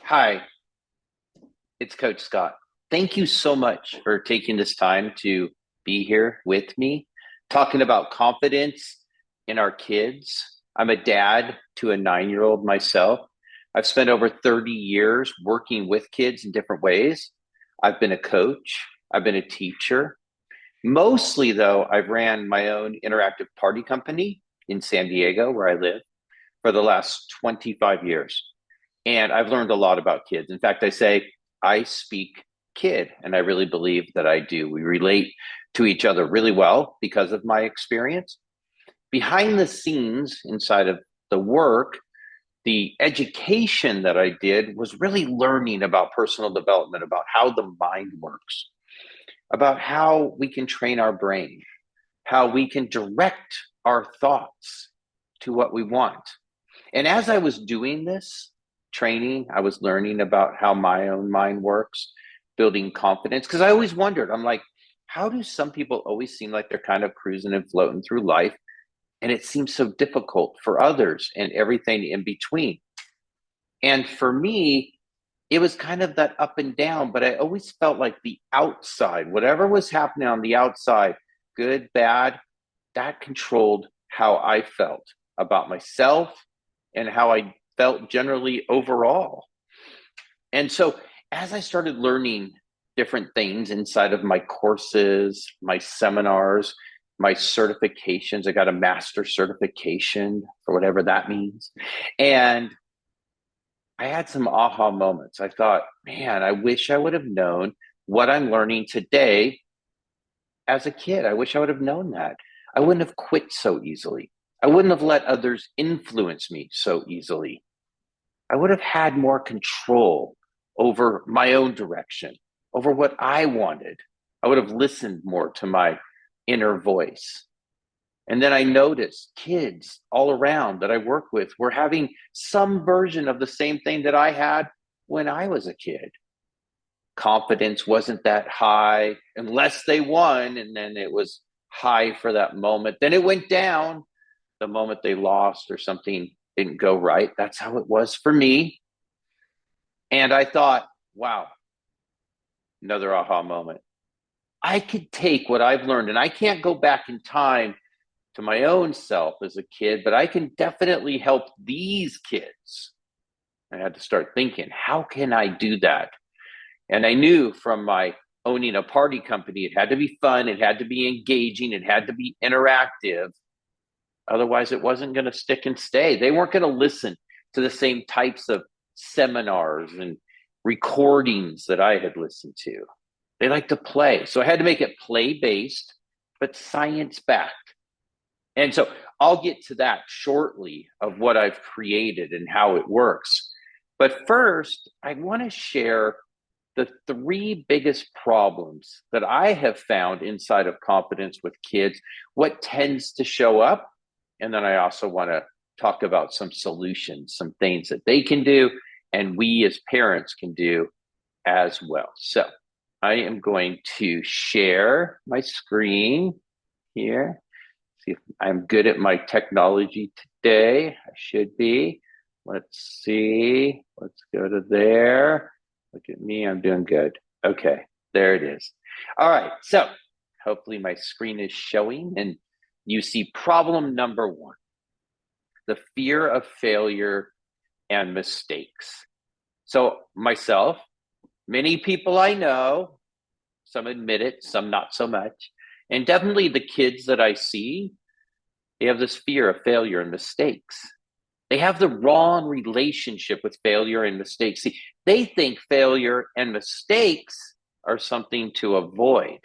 Hi, it's Coach Scott. Thank you so much for taking this time to be here with me, talking about confidence in our kids. I'm a dad to a 9-year-old myself. I've spent over 30 years working with kids in different ways. I've been a coach, I've been a teacher. Mostly, though, I've ran my own interactive party company in San Diego, where I live, for the last 25 years. And I've learned a lot about kids. In fact, I say I speak kid, and I really believe that I do. We relate to each other really well because of my experience. Behind the scenes, inside of the work, the education that I did was really learning about personal development, about how the mind works, about how we can train our brain, how we can direct our thoughts to what we want. And as I was doing this training, I was learning about how my own mind works, building confidence. Because I always wondered, I'm like, how do some people always seem like they're kind of cruising and floating through life? And it seems so difficult for others and everything in between. And for me, it was kind of that up and down, but I always felt like the outside, whatever was happening on the outside, good, bad, that controlled how I felt about myself and how I felt generally overall. And so as I started learning different things inside of my courses, my seminars, my certifications, I got a master certification for whatever that means. And I had some aha moments. I thought, man, I wish I would have known what I'm learning today as a kid. I wish I would have known that. I wouldn't have quit so easily. I wouldn't have let others influence me so easily. I would have had more control over my own direction, over what I wanted. I would have listened more to my inner voice. And then I noticed kids all around that I work with were having some version of the same thing that I had when I was a kid. Confidence wasn't that high unless they won, and then it was high for that moment. Then it went down the moment they lost or something didn't go right. That's how it was for me. And I thought, wow, another aha moment. I could take what I've learned, and I can't go back in time to my own self as a kid, but I can definitely help these kids. I had to start thinking, how can I do that? And I knew from my owning a party company, it had to be fun, it had to be engaging, it had to be interactive. Otherwise, it wasn't going to stick and stay. They weren't going to listen to the same types of seminars and recordings that I had listened to. They like to play. So I had to make it play based, but science backed. And so I'll get to that shortly of what I've created and how it works. But first, I want to share the three biggest problems that I have found inside of confidence with kids, what tends to show up. And then I also want to talk about some solutions, some things that they can do and we as parents can do as well. So I am going to share my screen here. See if I'm good at my technology today. I should be. Let's see. Let's go to there. Look at me. I'm doing good. Okay, there it is. All right. So hopefully my screen is showing and you see problem number one, the fear of failure and mistakes. So myself, many people I know, some admit it, some not so much. And definitely the kids that I see, they have this fear of failure and mistakes. They have the wrong relationship with failure and mistakes. See, they think failure and mistakes are something to avoid.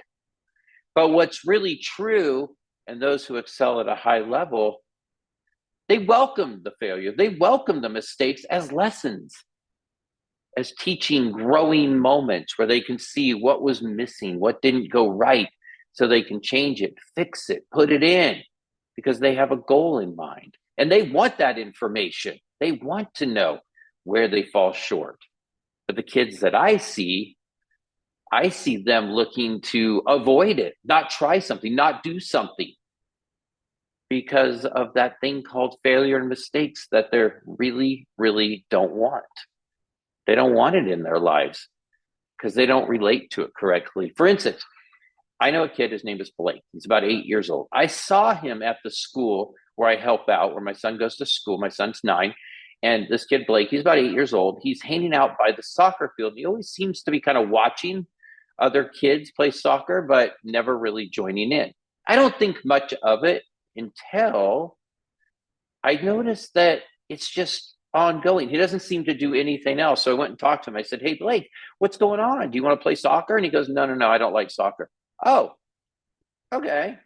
But what's really true, and those who excel at a high level, they welcome the failure, they welcome the mistakes as lessons, as teaching growing moments where they can see what was missing, what didn't go right, so they can change it, fix it, put it in, because they have a goal in mind. And they want that information. They want to know where they fall short. But the kids that I see them looking to avoid it, not try something, not do something because of that thing called failure and mistakes that they really, really don't want. They don't want it in their lives because they don't relate to it correctly. For instance, I know a kid, his name is Blake. He's about 8 years old. I saw him at the school where I help out, where my son goes to school. My son's 9. And this kid, Blake, he's about 8 years old. He's hanging out by the soccer field. He always seems to be kind of watching other kids play soccer, but never really joining in. I don't think much of it until I noticed that it's just ongoing. He doesn't seem to do anything else. So I went and talked to him. I said, "Hey, Blake, what's going on? Do you want to play soccer?" And he goes, no, I don't like soccer." Oh, okay.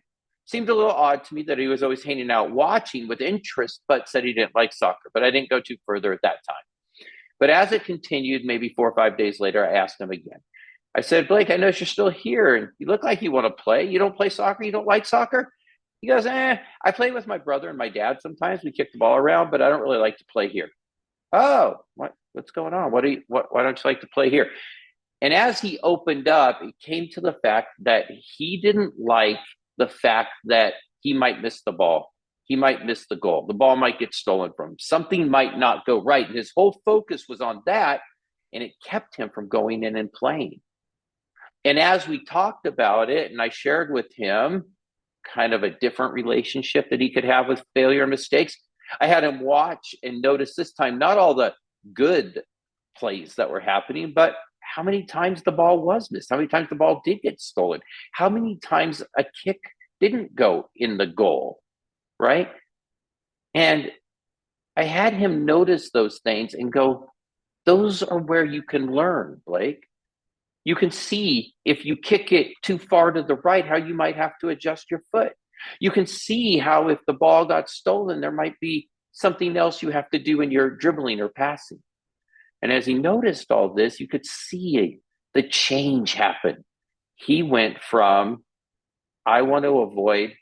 Seemed a little odd to me that he was always hanging out watching with interest, but said he didn't like soccer. But I didn't go too further at that time. But as it continued, maybe 4 or 5 days later, I asked him again. I said, "Blake, I noticed you're still here and you look like you want to play. You don't play soccer? You don't like soccer?" He goes, "I play with my brother and my dad sometimes. We kick the ball around, but I don't really like to play here." Oh, what's going on? Why don't you like to play here? And as he opened up, it came to the fact that he didn't like the fact that he might miss the ball. He might miss the goal. The ball might get stolen from him. Something might not go right. And his whole focus was on that, and it kept him from going in and playing. And as we talked about it, and I shared with him kind of a different relationship that he could have with failure and mistakes, I had him watch and notice this time not all the good plays that were happening, but how many times the ball was missed, how many times the ball did get stolen, how many times a kick didn't go in the goal, right? And I had him notice those things and go, those are where you can learn, Blake. You can see if you kick it too far to the right, how you might have to adjust your foot. You can see how if the ball got stolen, there might be something else you have to do in your dribbling or passing. And as he noticed all this, you could see the change happen. He went from, I want to avoid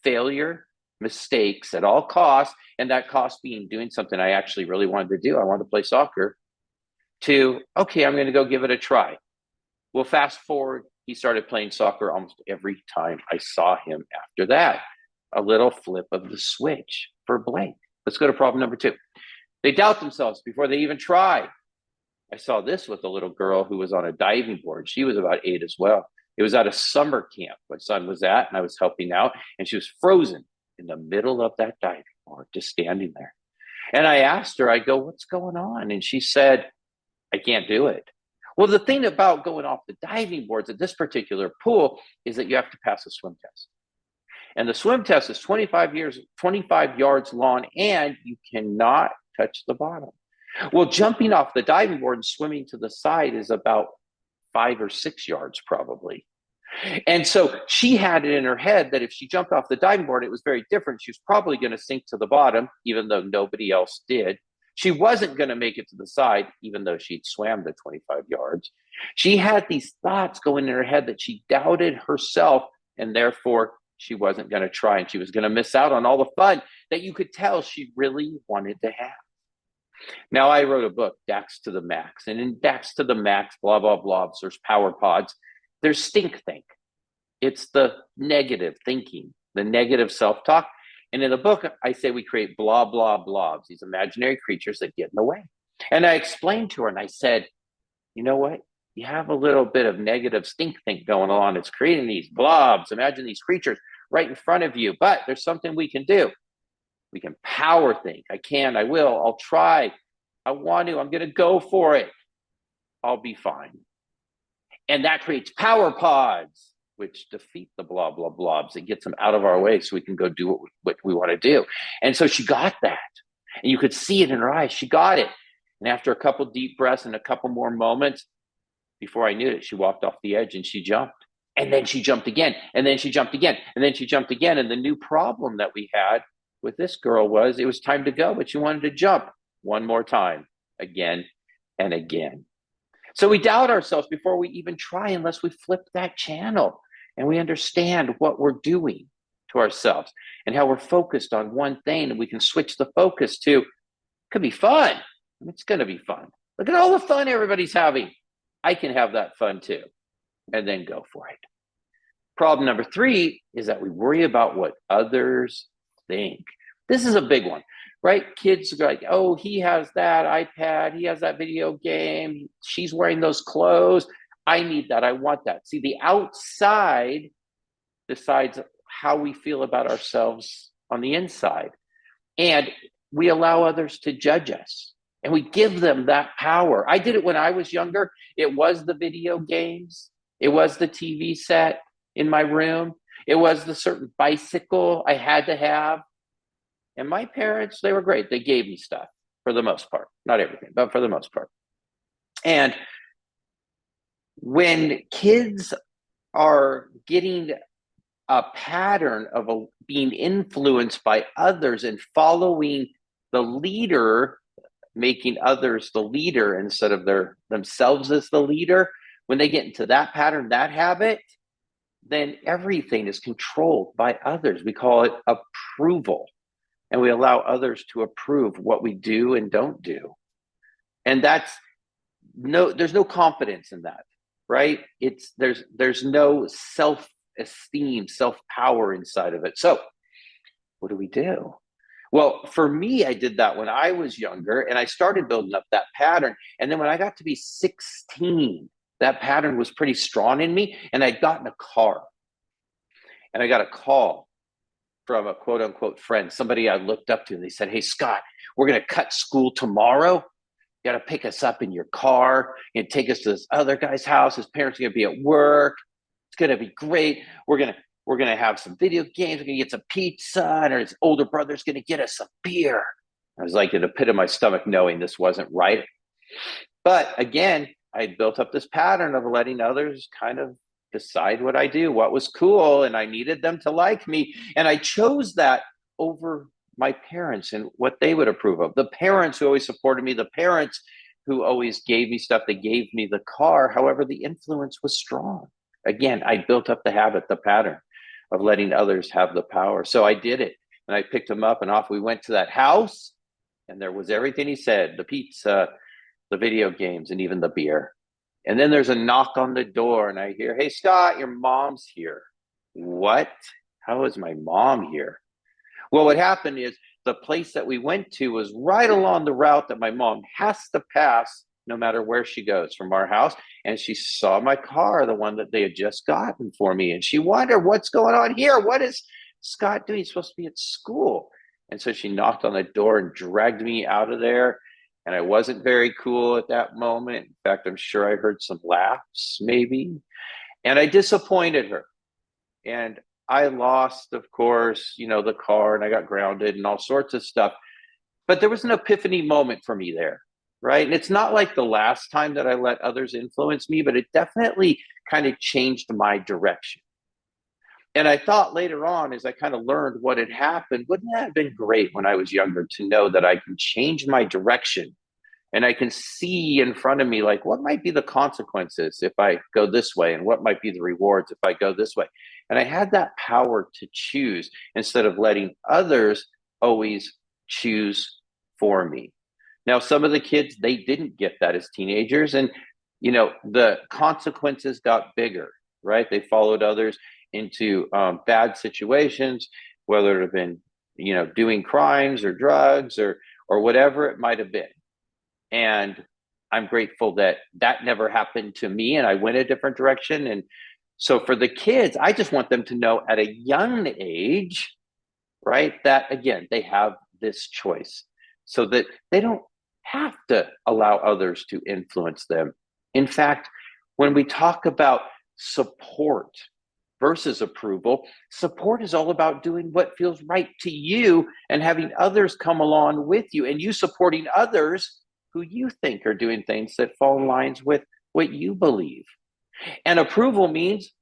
failure, mistakes at all costs, and that cost being doing something I actually really wanted to do. I wanted to play soccer, to, okay, I'm going to go give it a try. Well, fast forward, he started playing soccer almost every time I saw him after that. A little flip of the switch for Blake. Let's go to problem number 2. They doubt themselves before they even try. I saw this with a little girl who was on a diving board. She was about 8 as well. It was at a summer camp my son was at, and I was helping out, and she was frozen in the middle of that diving board, just standing there. And I asked her, I go, "What's going on?" And she said, "I can't do it." Well, the thing about going off the diving boards at this particular pool is that you have to pass a swim test. And the swim test is 25 yards long, and you cannot touch the bottom. Well, jumping off the diving board and swimming to the side is about 5 or 6 yards probably. And so she had it in her head that if she jumped off the diving board, it was very different. She was probably going to sink to the bottom, even though nobody else did. She wasn't going to make it to the side, even though she'd swam the 25 yards. She had these thoughts going in her head that she doubted herself, and therefore she wasn't going to try, and she was going to miss out on all the fun that you could tell she really wanted to have. Now, I wrote a book, Dax to the Max, and in Dax to the Max, blah, blah, blah, there's power pods. There's stink think. It's the negative thinking, the negative self-talk. And in the book, I say we create blah, blah, blobs, these imaginary creatures that get in the way. And I explained to her, and I said, you know what? You have a little bit of negative stink think going on. It's creating these blobs. Imagine these creatures right in front of you. But there's something we can do. We can power think. I can, I will, I'll try. I want to, I'm going to go for it. I'll be fine. And that creates power pods, which defeat the blah, blah, blobs. It gets them out of our way so we can go do what we want to do. And so she got that. And you could see it in her eyes. She got it. And after a couple deep breaths and a couple more moments, before I knew it, she walked off the edge and she jumped. And then she jumped again. And then she jumped again. And then she jumped again. And the new problem that we had with this girl was it was time to go, but she wanted to jump one more time, again and again. So we doubt ourselves before we even try unless we flip that channel and we understand what we're doing to ourselves and how we're focused on one thing, and we can switch the focus to, it could be fun. It's going to be fun. Look at all the fun everybody's having. I can have that fun too, and then go for it. Problem number 3 is that we worry about what others think. This is a big one. right? Kids are like, oh, he has that iPad, he has that video game, she's wearing those clothes. I need that. I want that. See, the outside decides how we feel about ourselves on the inside. And we allow others to judge us and we give them that power. I did it when I was younger. It was the video games, it was the TV set in my room, it was the certain bicycle I had to have. And my parents, they were great. They gave me stuff for the most part, not everything, but for the most part. And when kids are getting a pattern of being influenced by others and following the leader, making others the leader instead of themselves as the leader, when they get into that pattern, that habit, then everything is controlled by others. We call it approval. And we allow others to approve what we do and don't do. And there's no confidence in that, right? There's no self-esteem, self-power inside of it. So what do we do? Well, for me, I did that when I was younger and I started building up that pattern. And then when I got to be 16, that pattern was pretty strong in me. And I'd gotten a car and I got a call from a quote unquote friend, somebody I looked up to. And they said, hey, Scott, we're going to cut school tomorrow. You got to pick us up in your car and take us to this other guy's house. His parents are going to be at work. It's going to be great. We're going to have some video games. We're going to get some pizza, and his older brother's going to get us some beer. I was like in the pit of my stomach knowing this wasn't right. But again, I built up this pattern of letting others kind of decide what I do, what was cool, and I needed them to like me. And I chose that over my parents and what they would approve of. The parents who always supported me, the parents who always gave me stuff, they gave me the car. However, the influence was strong. Again, I built up the habit, the pattern of letting others have the power. So I did it. And I picked him up and off we went to that house. And there was everything he said, the pizza, the video games, and even the beer. And then there's a knock on the door and I hear, hey, Scott, your mom's here. What? How is my mom here? Well, what happened is the place that we went to was right along the route that my mom has to pass no matter where she goes from our house. And she saw my car, the one that they had just gotten for me. And she wondered, what's going on here? What is Scott doing? He's supposed to be at school. And so she knocked on the door and dragged me out of there. And I wasn't very cool at that moment. In fact, I'm sure I heard some laughs maybe. And I disappointed her. And I lost, of course, the car, and I got grounded and all sorts of stuff. But there was an epiphany moment for me there, right? And it's not like the last time that I let others influence me, but it definitely kind of changed my direction. And I thought later on, as I kind of learned what had happened, wouldn't that have been great when I was younger to know that I can change my direction and I can see in front of me, like, what might be the consequences if I go this way, and what might be the rewards if I go this way. And I had that power to choose instead of letting others always choose for me. Now, some of the kids, they didn't get that as teenagers. And, the consequences got bigger, right? They followed others into bad situations, whether it have been, doing crimes or drugs or whatever it might have been. And I'm grateful that that never happened to me and I went a different direction. And so for the kids, I just want them to know at a young age, right, that again, they have this choice so that they don't have to allow others to influence them. In fact, when we talk about support versus approval, support is all about doing what feels right to you and having others come along with you and you supporting others who you think are doing things that fall in lines with what you believe. And approval means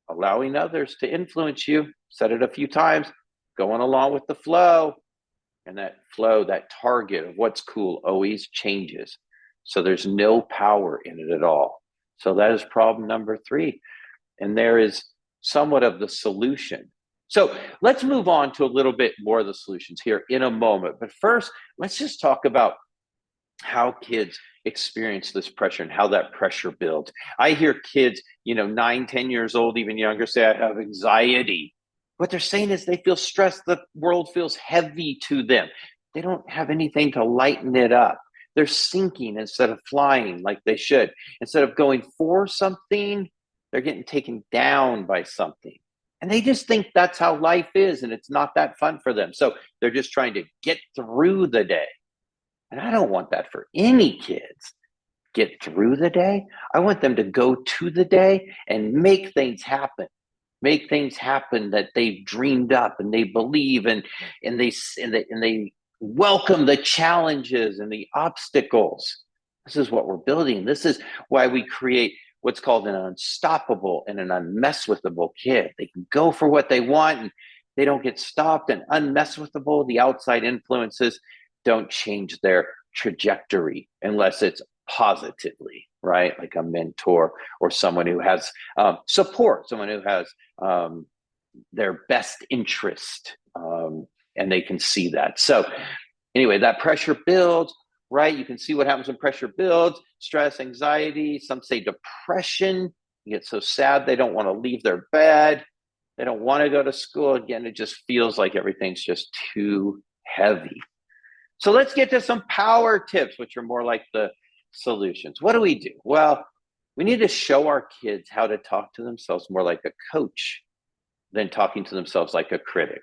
allowing others to influence you. Said it a few times, going along with the flow. And that flow, that target of what's cool always changes. So there's no power in it at all. So that is problem number 3. And there is somewhat of the solution. So let's move on to a little bit more of the solutions here in a moment. But first, let's just talk about how kids experience this pressure and how that pressure builds. I hear kids, 9, 10 years old, even younger, say, I have anxiety. What they're saying is they feel stressed. The world feels heavy to them. they don't have anything to lighten it up. They're sinking instead of flying like they should. Instead of going for something, they're getting taken down by something. And they just think that's how life is, and it's not that fun for them. So they're just trying to get through the day. And I don't want that for any kids. Get through the day. I want them to go to the day and make things happen. Make things happen that they've dreamed up and they believe and they welcome the challenges and the obstacles. This is what we're building. This is why we create what's called an unstoppable and an unmesswithable kid. They can go for what they want and they don't get stopped. And unmesswithable, the outside influences don't change their trajectory unless it's positively, right? Like a mentor or someone who has support, someone who has their best interest, and they can see that. So anyway, that pressure builds, right? You can see what happens when pressure builds: stress, anxiety, some say depression. You get so sad they don't want to leave their bed. They don't want to go to school. Again, it just feels like everything's just too heavy. So let's get to some power tips, which are more like the solutions. What do we do? Well, we need to show our kids how to talk to themselves more like a coach than talking to themselves like a critic.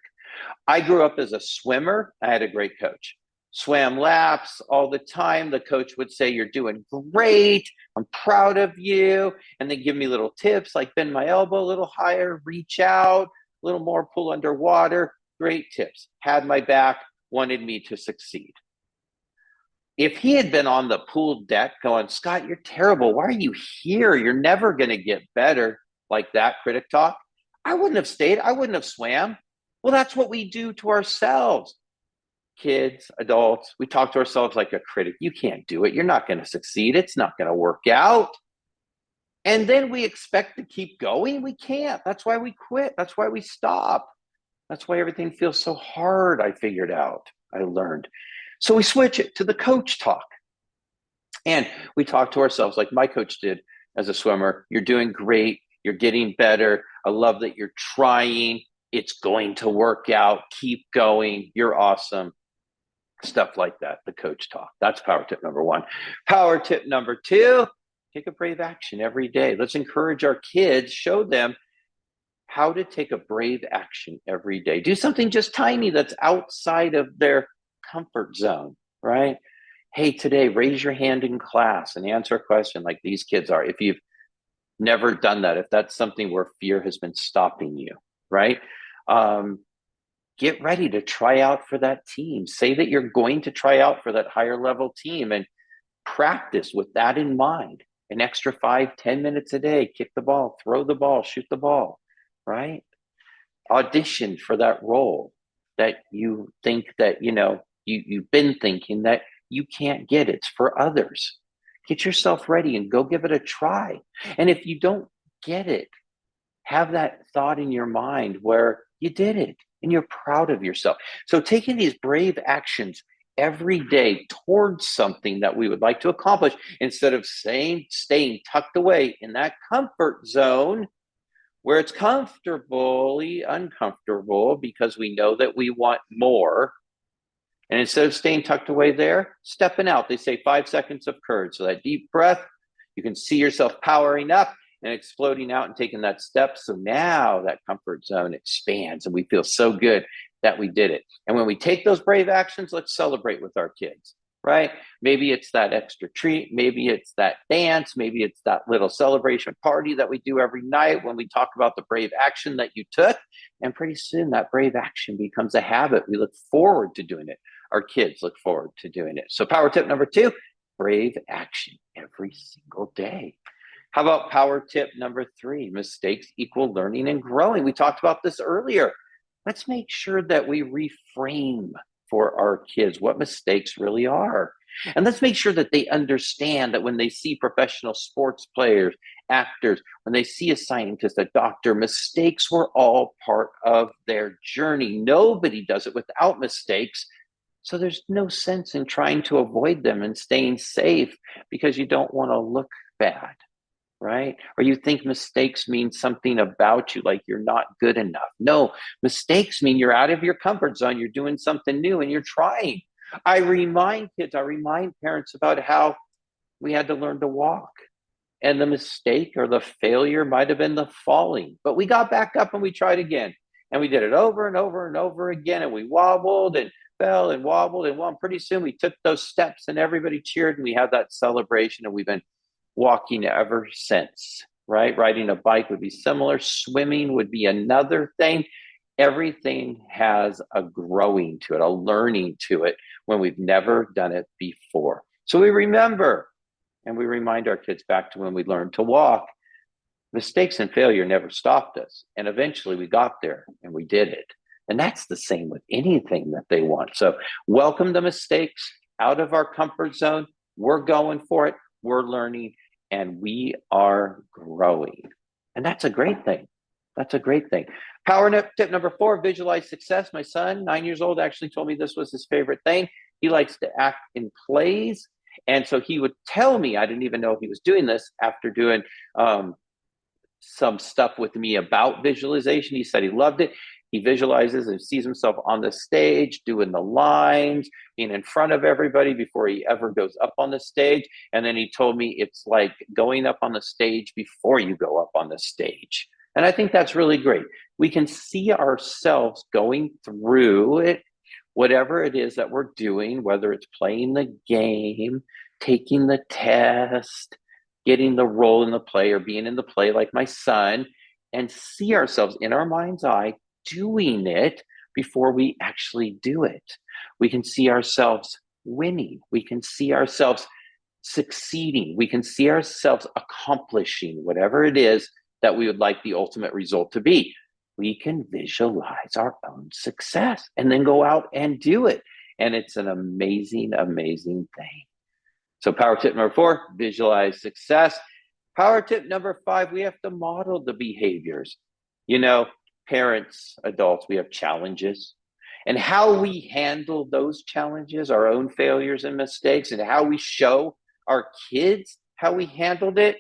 I grew up as a swimmer. I had a great coach. Swam laps all the time. The coach would say, "You're doing great. I'm proud of you." And they give me little tips like bend my elbow a little higher, reach out, a little more, pull underwater. Great tips. Had my back, wanted me to succeed. If he had been on the pool deck going, "Scott, you're terrible. Why are you here? You're never going to get better," like that critic talk, I wouldn't have stayed. I wouldn't have swam. Well, that's what we do to ourselves. Kids, adults, we talk to ourselves like a critic. You can't do it. You're not going to succeed. It's not going to work out. And then we expect to keep going. We can't. That's why we quit. That's why we stop. That's why everything feels so hard. I figured out. I learned. So we switch it to the coach talk. And we talk to ourselves like my coach did as a swimmer. "You're doing great. You're getting better. I love that you're trying. It's going to work out. Keep going. You're awesome." Stuff like that, the coach talk. That's power tip number one. Power tip number two, take a brave action every day. Let's encourage our kids, show them how to take a brave action every day. Do something just tiny that's outside of their comfort zone, right? Hey, today, raise your hand in class and answer a question like these kids are. If you've never done that, if that's something where fear has been stopping you, right? Get ready to try out for that team. Say that you're going to try out for that higher level team and practice with that in mind. An extra 5-10 minutes a day, kick the ball, throw the ball, shoot the ball, right? Audition for that role that you think that, you've been thinking that you can't get. It's for others. Get yourself ready and go give it a try. And if you don't get it, have that thought in your mind where you did it and you're proud of yourself. So taking these brave actions every day towards something that we would like to accomplish, instead of staying tucked away in that comfort zone where it's comfortably uncomfortable because we know that we want more. And instead of staying tucked away there, stepping out. They say 5 seconds of courage. So that deep breath, you can see yourself powering up and exploding out and taking that step. So now that comfort zone expands and we feel so good that we did it. And when we take those brave actions, let's celebrate with our kids, right? Maybe it's that extra treat. Maybe it's that dance. Maybe it's that little celebration party that we do every night when we talk about the brave action that you took. And pretty soon that brave action becomes a habit. We look forward to doing it. Our kids look forward to doing it. So power tip number two, brave action every single day. How about power tip number three? Mistakes equal learning and growing. We talked about this earlier. Let's make sure that we reframe for our kids what mistakes really are. And let's make sure that they understand that when they see professional sports players, actors, when they see a scientist, a doctor, mistakes were all part of their journey. Nobody does it without mistakes. So there's no sense in trying to avoid them and staying safe because you don't want to look bad, right? Or you think mistakes mean something about you, like you're not good enough. No, mistakes mean you're out of your comfort zone. You're doing something new and you're trying. I remind kids, I remind parents about how we had to learn to walk. And the mistake or the failure might have been the falling, but we got back up and we tried again. And we did it over and over and over again. And we wobbled and fell and wobbled. And well, pretty soon we took those steps and everybody cheered and we had that celebration. And we've been walking ever since, right? Riding a bike would be similar. Swimming would be another thing. Everything has a growing to it, a learning to it when we've never done it before. So we remember and we remind our kids back to when we learned to walk. Mistakes and failure never stopped us. And eventually we got there and we did it. And that's the same with anything that they want. So welcome the mistakes out of our comfort zone. We're going for it. We're learning and we are growing. And that's a great thing. That's a great thing. Power tip number 4, visualize success. My son, 9 years old, actually told me this was his favorite thing. He likes to act in plays. And so he would tell me, I didn't even know he was doing this after doing some stuff with me about visualization. He said he loved it. He visualizes and sees himself on the stage, doing the lines, being in front of everybody before he ever goes up on the stage. And then he told me it's like going up on the stage before you go up on the stage. And I think that's really great. We can see ourselves going through it, whatever it is that we're doing, whether it's playing the game, taking the test, getting the role in the play, or being in the play like my son, and see ourselves in our mind's eye doing it before we actually do it. We can see ourselves winning. We can see ourselves succeeding. We can see ourselves accomplishing whatever it is that we would like the ultimate result to be. We can visualize our own success and then go out and do it. And it's an amazing, amazing thing. So power tip number 4, visualize success. Power tip number 5, we have to model the behaviors. You know, parents, adults, we have challenges. And how we handle those challenges, our own failures and mistakes, and how we show our kids how we handled it,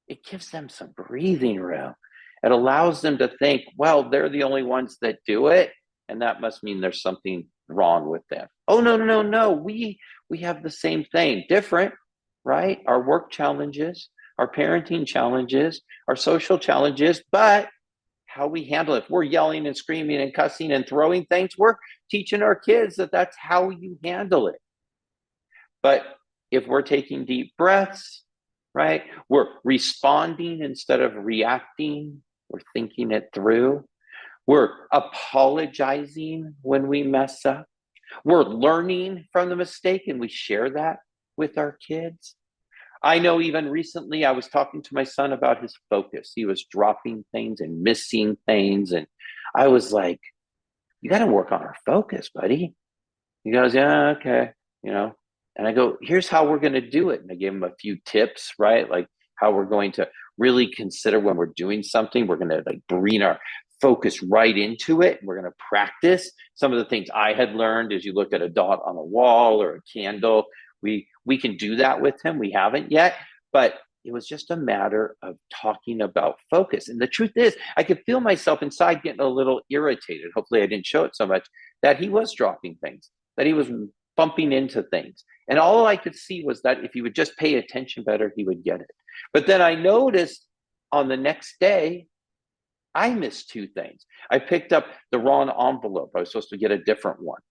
it gives them some breathing room. It allows them to think, well, they're the only ones that do it, and that must mean there's something wrong with them. Oh, no. We have the same thing, different, right? Our work challenges, our parenting challenges, our social challenges, but how we handle it. If we're yelling and screaming and cussing and throwing things, we're teaching our kids that that's how you handle it. But if we're taking deep breaths, right? We're responding instead of reacting. We're thinking it through. We're apologizing when we mess up. We're learning from the mistake and we share that with our kids. I know even recently I was talking to my son about his focus. He was dropping things and missing things. And I was like, you got to work on our focus, buddy. He goes, yeah, okay. And I go, here's how we're going to do it. And I gave him a few tips, right? Like how we're going to really consider when we're doing something, we're going to like bring our focus right into it. We're going to practice some of the things I had learned as you look at a dot on a wall or a candle. We can do that with him. We haven't yet, but it was just a matter of talking about focus. And the truth is, I could feel myself inside getting a little irritated. Hopefully I didn't show it so much, that he was dropping things, that he was bumping into things. And all I could see was that if he would just pay attention better, he would get it. But then I noticed on the next day, I missed 2 things. I picked up the wrong envelope. I was supposed to get a different one.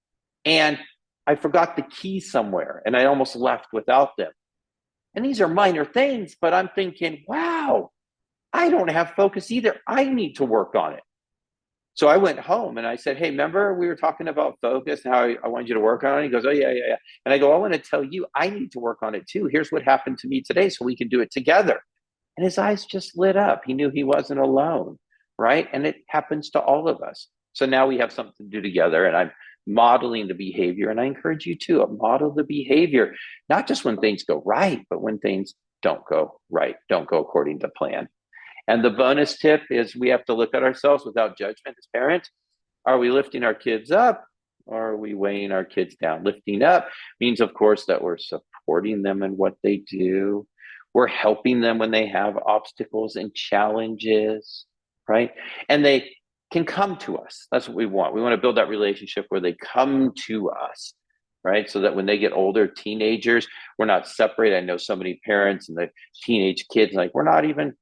And I forgot the key somewhere and I almost left without them. And these are minor things, but I'm thinking, wow, I don't have focus either. I need to work on it. So I went home and I said, hey, remember we were talking about focus and how I wanted you to work on it? He goes, oh, yeah. And I go, I want to tell you, I need to work on it too. Here's what happened to me today so we can do it together. And his eyes just lit up. He knew he wasn't alone, right? And it happens to all of us. So now we have something to do together and I'm modeling the behavior. And I encourage you to model the behavior, not just when things go right, but when things don't go right, don't go according to plan. And the bonus tip is we have to look at ourselves without judgment as parents. Are we lifting our kids up or are we weighing our kids down? Lifting up means, of course, that we're supporting them in what they do. We're helping them when they have obstacles and challenges, right? And they can come to us. That's what we want. We want to build that relationship where they come to us. right? So that when they get older, teenagers, we're not separated. I know so many parents and the teenage kids, like, we're not even,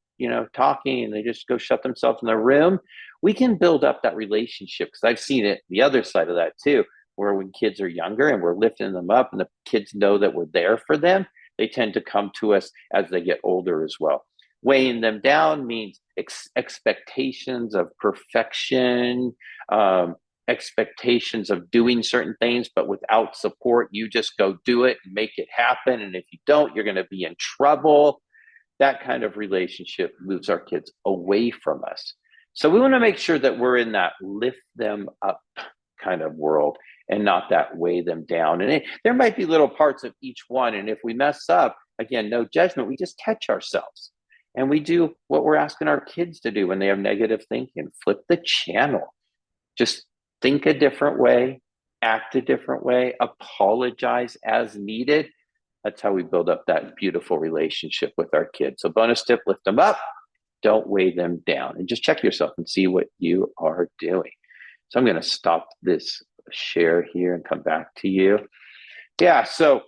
talking, and they just go shut themselves in their room. We can build up that relationship, because I've seen it the other side of that too, where when kids are younger and we're lifting them up and the kids know that we're there for them, they tend to come to us as they get older as well. Weighing them down means expectations of perfection, expectations of doing certain things, but without support, you just go do it and make it happen. And if you don't, you're going to be in trouble. That kind of relationship moves our kids away from us. So we want to make sure that we're in that lift them up kind of world and not that weigh them down. And there might be little parts of each one. And if we mess up, again, no judgment, we just catch ourselves. And we do what we're asking our kids to do when they have negative thinking: flip the channel. Just think a different way, act a different way, apologize as needed. That's how we build up that beautiful relationship with our kids. So bonus tip: lift them up, don't weigh them down, and just check yourself and see what you are doing. So I'm going to stop this share here and come back to you. Yeah, so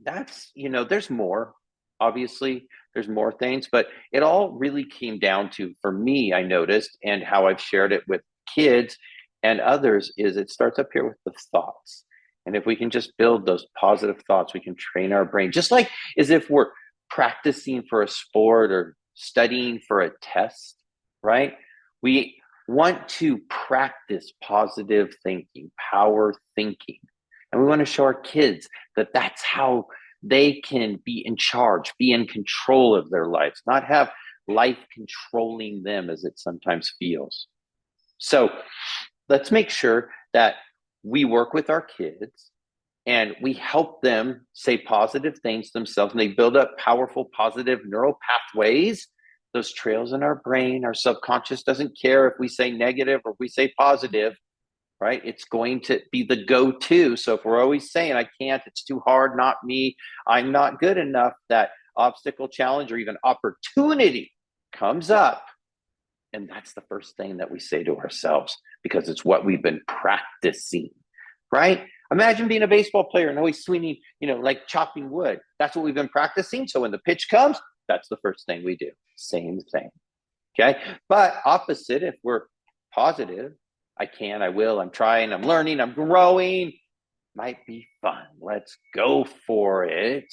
that's, there's more. Obviously, there's more things, but it all really came down to, for me, I noticed, and how I've shared it with kids and others, is it starts up here with the thoughts. And if we can just build those positive thoughts, we can train our brain, just like as if we're practicing for a sport or studying for a test, right? We want to practice positive thinking, power thinking. And we want to show our kids that that's how they can be in charge, be in control of their lives, not have life controlling them as it sometimes feels. So let's make sure that we work with our kids and we help them say positive things themselves, and they build up powerful, positive neural pathways, those trails in our brain. Our subconscious doesn't care if we say negative or if we say positive, right? It's going to be the go-to. So if we're always saying, I can't, it's too hard, not me, I'm not good enough, that obstacle, challenge, or even opportunity comes up. And that's the first thing that we say to ourselves, because it's what we've been practicing, right? Imagine being a baseball player and always swinging, like chopping wood. That's what we've been practicing. So when the pitch comes, that's the first thing we do. Same thing. Okay. But opposite, if we're positive, I can, I will, I'm trying, I'm learning, I'm growing, might be fun. Let's go for it.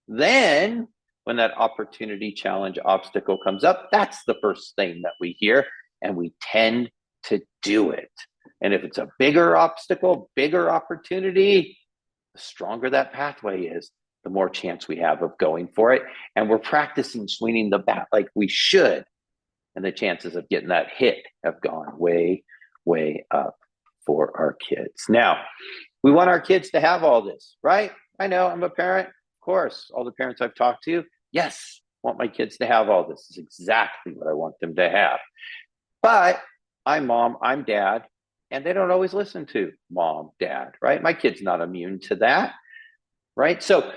Then when that opportunity, challenge, obstacle comes up, that's the first thing that we hear, and we tend to do it. And if it's a bigger obstacle, bigger opportunity, the stronger that pathway is, the more chance we have of going for it. And we're practicing swinging the bat like we should. And the chances of getting that hit have gone way, way up for our kids. Now, we want our kids to have all this, right? I know, I'm a parent. Of course, all the parents I've talked to, yes, I want my kids to have all this. This is exactly what I want them to have. But I'm mom, I'm dad, and they don't always listen to mom, dad, right? My kid's not immune to that, right? So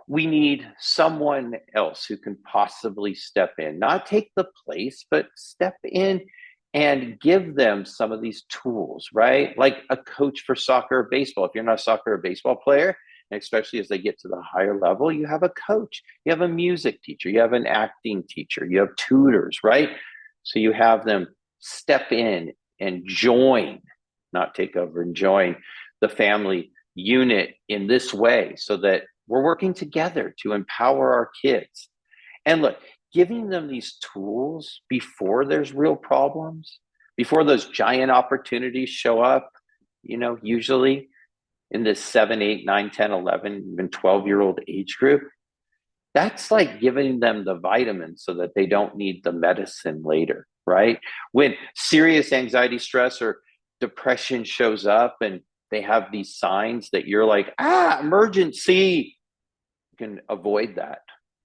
we need someone else who can possibly step in, not take the place, but step in and give them some of these tools, right? Like a coach for soccer or baseball. If you're not a soccer or baseball player, and especially as they get to the higher level, you have a coach, you have a music teacher, you have an acting teacher, you have tutors, right? So you have them step in and join, not take over, and join the family unit in this way, so that we're working together to empower our kids. And look, giving them these tools before there's real problems, before those giant opportunities show up, usually in this 7, 8, 9, 10, 11, even 12-year-old age group, that's like giving them the vitamins so that they don't need the medicine later, right? When serious anxiety, stress, or depression shows up and they have these signs that you're like, emergency, you can avoid that,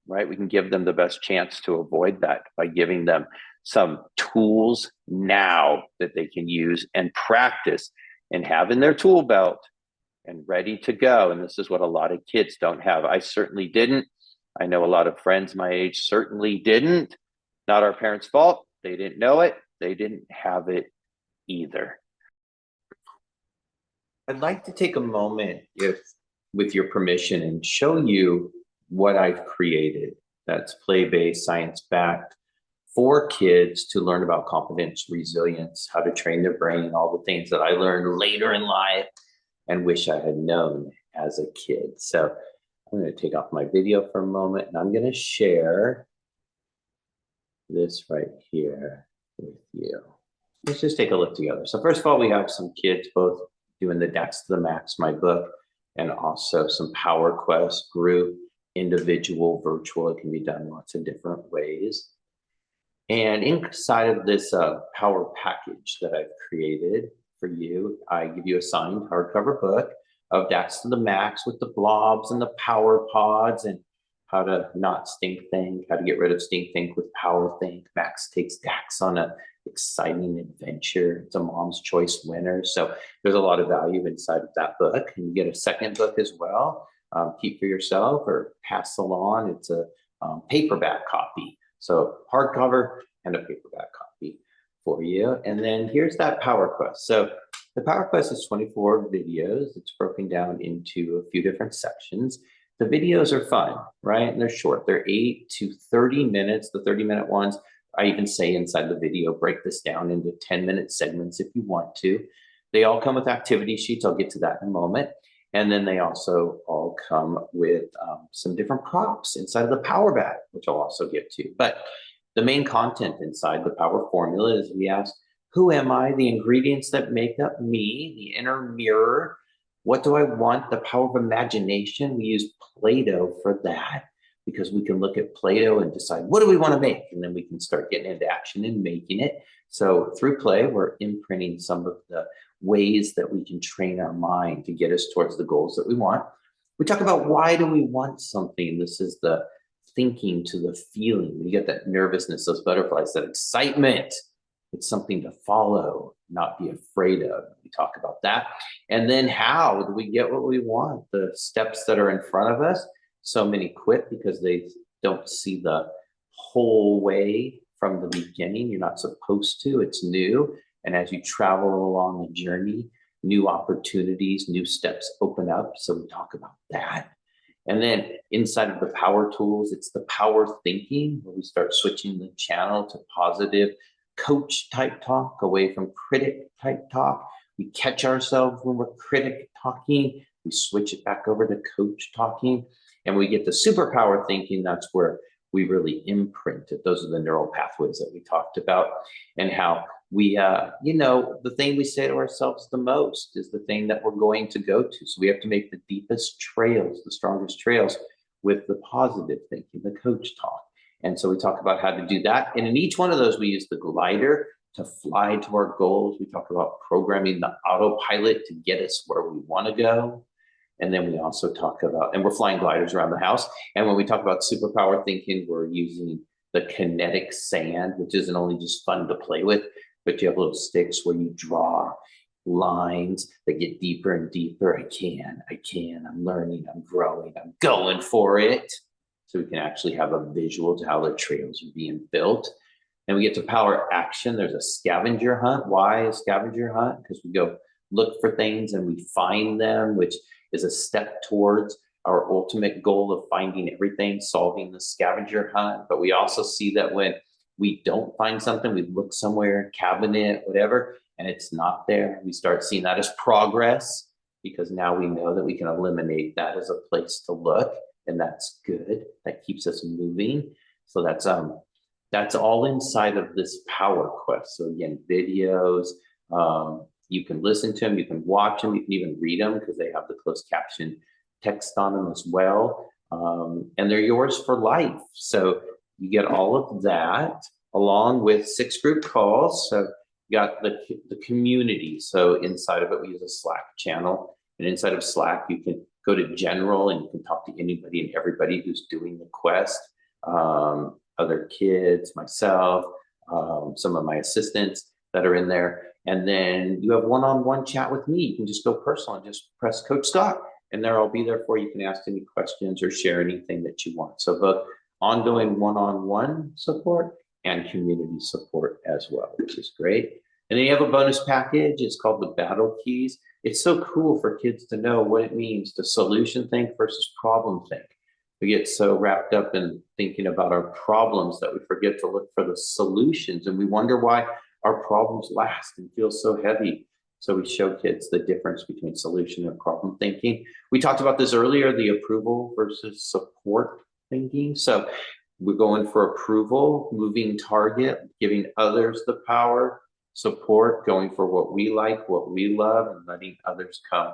right? We can give them the best chance to avoid that by giving them some tools now that they can use and practice and have in their tool belt and ready to go. And this is what a lot of kids don't have. I certainly didn't. I know a lot of friends my age certainly didn't. Not our parents' fault. They didn't know it. They didn't have it either. I'd like to take a moment, if with your permission, and show you what I've created that's play-based, science-backed for kids to learn about confidence, resilience, how to train their brain, all the things that I learned later in life and wish I had known as a kid. So I'm going to take off my video for a moment and I'm going to share this right here with you. Let's just take a look together. So first of all, we have some kids both doing the Dax to the Max, my book, and also some Power Quest group, individual, virtual. It can be done lots of different ways. And inside of this power package that I've created for you, I give you a signed hardcover book of Dax to the Max with the blobs and the power pods and how to not stink think, how to get rid of stink think with power think. Max takes Dax on a exciting adventure. It's a mom's choice winner. So there's a lot of value inside of that book. And you get a second book as well. Keep for yourself or pass along. It's a paperback copy. So hardcover and a paperback copy for you. And then here's that Power Quest. So the Power Quest is 24 videos. It's broken down into a few different sections. The videos are fun, right? And they're short. They're 8 to 30 minutes. The 30-minute ones, I even say inside the video, break this down into 10-minute segments if you want to. They all come with activity sheets. I'll get to that in a moment. And then they also all come with some different props inside of the Power Bag, which I'll also get to. But the main content inside the Power Formula is we ask, who am I? The ingredients that make up me, the inner mirror. What do I want? The power of imagination. We use Play-Doh for that because we can look at Play-Doh and decide, what do we want to make? And then we can start getting into action and making it. So through play, we're imprinting some of the ways that we can train our mind to get us towards the goals that we want. We talk about why do we want something? This is the thinking to the feeling. When you get that nervousness, those butterflies, that excitement, it's something to follow, not be afraid of. We talk about that. And then how do we get what we want? The steps that are in front of us. So many quit because they don't see the whole way from the beginning. You're not supposed to. It's new. And as you travel along the journey, new opportunities, new steps open up. So we talk about that. And then inside of the power tools, it's the power thinking, where we start switching the channel to positive coach type talk away from critic type talk. We catch ourselves when we're critic talking. We switch it back over to coach talking. And we get the superpower thinking. That's where we really imprint it. Those are the neural pathways that we talked about, and how we, the thing we say to ourselves the most is the thing that we're going to go to. So we have to make the deepest trails, the strongest trails with the positive thinking, the coach talk. And so we talk about how to do that. And in each one of those, we use the glider to fly to our goals. We talk about programming the autopilot to get us where we want to go. And then we also talk about, and we're flying gliders around the house. And when we talk about superpower thinking, we're using the kinetic sand, which isn't only just fun to play with, but you have little sticks where you draw lines that get deeper and deeper. I can, I'm learning, I'm growing, I'm going for it. So we can actually have a visual to how the trails are being built. And we get to power action. There's a scavenger hunt. Why a scavenger hunt? Because we go look for things and we find them, which is a step towards our ultimate goal of finding everything, solving the scavenger hunt. But we also see that when we don't find something, we look somewhere, cabinet, whatever, and it's not there, we start seeing that as progress, because now we know that we can eliminate that as a place to look, and that's good. That keeps us moving. So that's all inside of this Power Quest. So again, videos, you can listen to them, you can watch them, you can even read them because they have the closed caption text on them as well. And they're yours for life. So you get all of that along with 6 group calls. So you got the community. So inside of it, we use a Slack channel. And inside of Slack, you can go to general and you can talk to anybody and everybody who's doing the quest. Other kids, myself, some of my assistants that are in there. And then you have one-on-one chat with me. You can just go personal and just press Coach Scott, and there I'll be there for you. You can ask any questions or share anything that you want. So both ongoing one-on-one support and community support as well, which is great. And then you have a bonus package. It's called the Battle Keys. It's so cool for kids to know what it means to solution think versus problem think. We get so wrapped up in thinking about our problems that we forget to look for the solutions, and we wonder why our problems last and feel so heavy. So we show kids the difference between solution and problem thinking. We talked about this earlier, the approval versus support thinking. So we're going for approval, moving target, giving others the power, support, going for what we like, what we love, and letting others come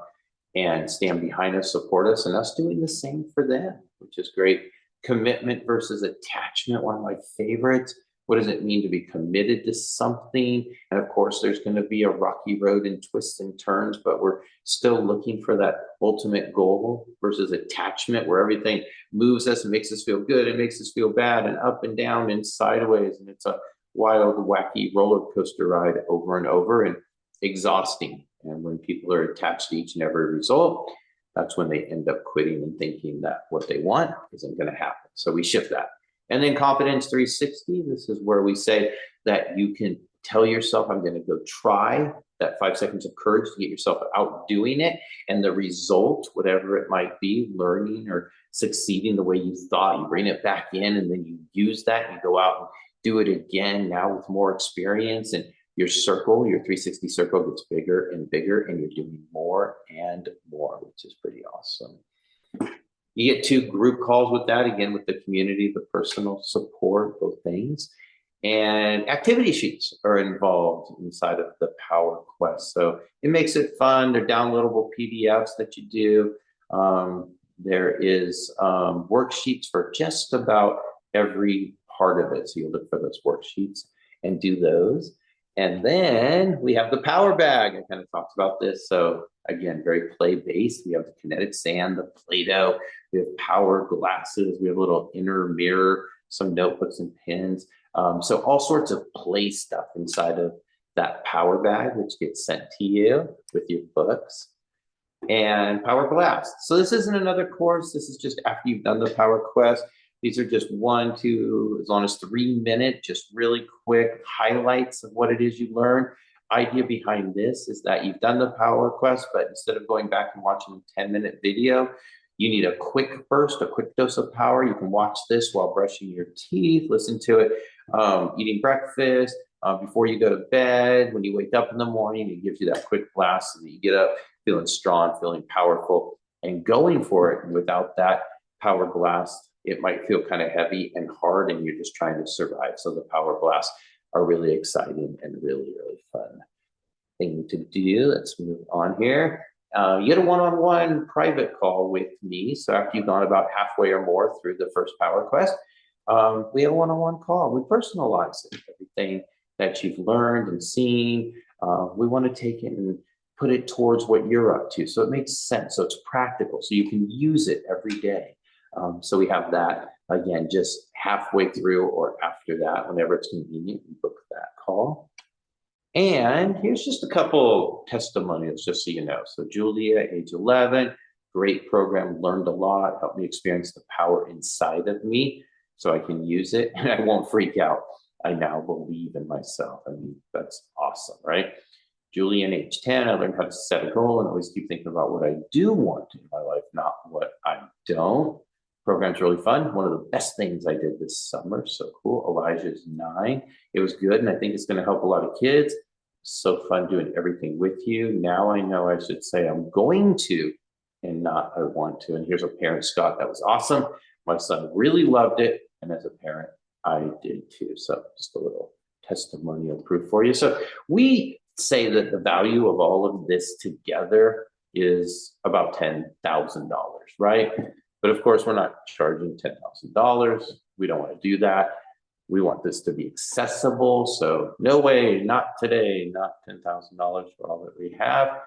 and stand behind us, support us, and us doing the same for them, which is great. Commitment versus attachment, one of my favorites. What does it mean to be committed to something? And of course, there's going to be a rocky road and twists and turns, but we're still looking for that ultimate goal versus attachment, where everything moves us and makes us feel good and makes us feel bad and up and down and sideways. And it's a wild, wacky roller coaster ride over and over and exhausting. And when people are attached to each and every result, that's when they end up quitting and thinking that what they want isn't going to happen. So we shift that. And then Confidence 360, this is where we say that you can tell yourself, I'm going to go try that 5 seconds of courage to get yourself out doing it. And the result, whatever it might be, learning or succeeding the way you thought, you bring it back in and then you use that and you go out and do it again, now with more experience, and your circle, your 360 circle gets bigger and bigger, and you're doing more and more, which is pretty awesome. You get 2 group calls with that, again, with the community, the personal support, both things. And activity sheets are involved inside of the Power Quest. So it makes it fun. They're downloadable PDFs that you do. There is worksheets for just about every part of it. So you look for those worksheets and do those. And then we have the Power Bag. I kind of talked about this. So again, very play-based. We have the kinetic sand, the Play-Doh, we have power glasses, we have a little inner mirror, some notebooks and pens. So all sorts of play stuff inside of that Power Bag, which gets sent to you with your books. And Power Blast. So this isn't another course. This is just after you've done the Power Quest. These are just 1, 2, as long as 3 minutes, just really quick highlights of what it is you learned. Idea behind this is that you've done the Power Quest, but instead of going back and watching a 10-minute video, you need a quick burst, a quick dose of power. You can watch this while brushing your teeth, listen to it, eating breakfast, before you go to bed, when you wake up in the morning. It gives you that quick blast so that you get up feeling strong, feeling powerful, and going for it. And without that power blast, it might feel kind of heavy and hard, and you're just trying to survive. So the Power Blasts are really exciting and really, really fun thing to do. Let's move on here. You get a one-on-one private call with me. So after you've gone about halfway or more through the first Power Quest, we have a one-on-one call. We personalize it, everything that you've learned and seen. We want to take it and put it towards what you're up to. So it makes sense. So it's practical. So you can use it every day. So we have that, again, just halfway through or after that, whenever it's convenient, you book that call. And here's just a couple testimonials, just so you know. So Julia, age 11, great program, learned a lot, helped me experience the power inside of me so I can use it and I won't freak out. I now believe in myself. I mean, that's awesome, right? Julian, age 10, I learned how to set a goal and always keep thinking about what I do want in my life, not what I don't. Program's really fun. One of the best things I did this summer. So cool. Elijah's 9. It was good, and I think it's going to help a lot of kids. So fun doing everything with you. Now I know I should say I'm going to and not I want to. And here's a parent, Scott. That was awesome. My son really loved it. And as a parent, I did too. So just a little testimonial proof for you. So we say that the value of all of this together is about $10,000, right? But of course, we're not charging $10,000. We don't want to do that. We want this to be accessible. So no way, not today, not $10,000 for all that we have.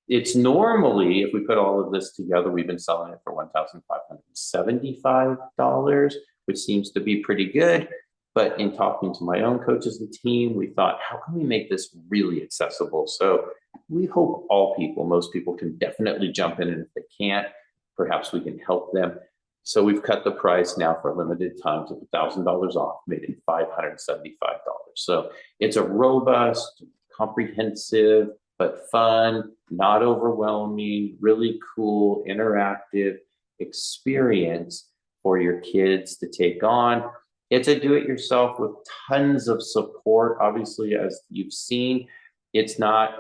It's normally, if we put all of this together, we've been selling it for $1,575, which seems to be pretty good. But in talking to my own coaches and team, we thought, how can we make this really accessible? So we hope all people, most people can definitely jump in, and if they can't, perhaps we can help them. So we've cut the price now for a limited time to $1,000 off, made it $575. So it's a robust, comprehensive, but fun, not overwhelming, really cool, interactive experience for your kids to take on. It's a do-it-yourself with tons of support. Obviously, as you've seen, it's not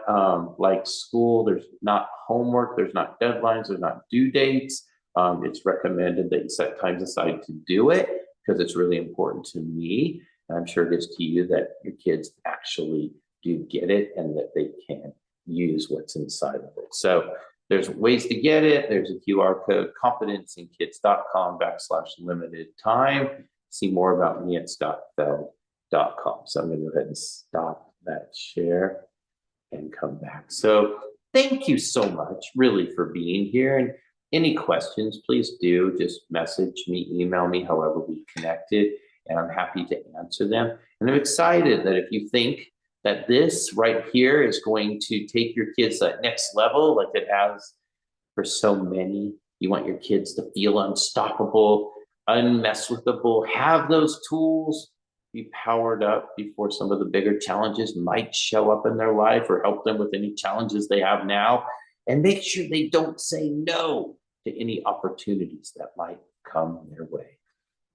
like school. There's not homework. There's not deadlines. There's not due dates. It's recommended that you set times aside to do it because it's really important to me. And I'm sure it is to you that your kids actually do get it and that they can use what's inside of it. So there's ways to get it. There's a QR code, confidenceinkids.com/limited time. See more about me at scottfeld.com. So I'm going to go ahead and stop that share and come back. So thank you so much, really, for being here. And any questions, please do just message me, email me, however we connected, and I'm happy to answer them. And I'm excited that if you think that this right here is going to take your kids to that next level, like it has for so many, you want your kids to feel unstoppable, unmesswithable, have those tools, be powered up before some of the bigger challenges might show up in their life, or help them with any challenges they have now, and make sure they don't say no to any opportunities that might come their way.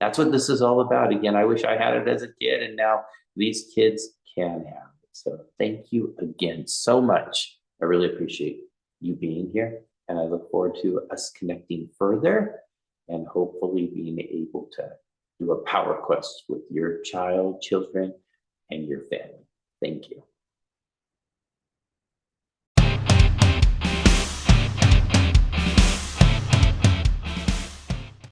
That's what this is all about. Again, I wish I had it as a kid, and now these kids can have it. So thank you again so much. I really appreciate you being here, and I look forward to us connecting further and hopefully being able to do a power quest with your children, and your family. Thank you.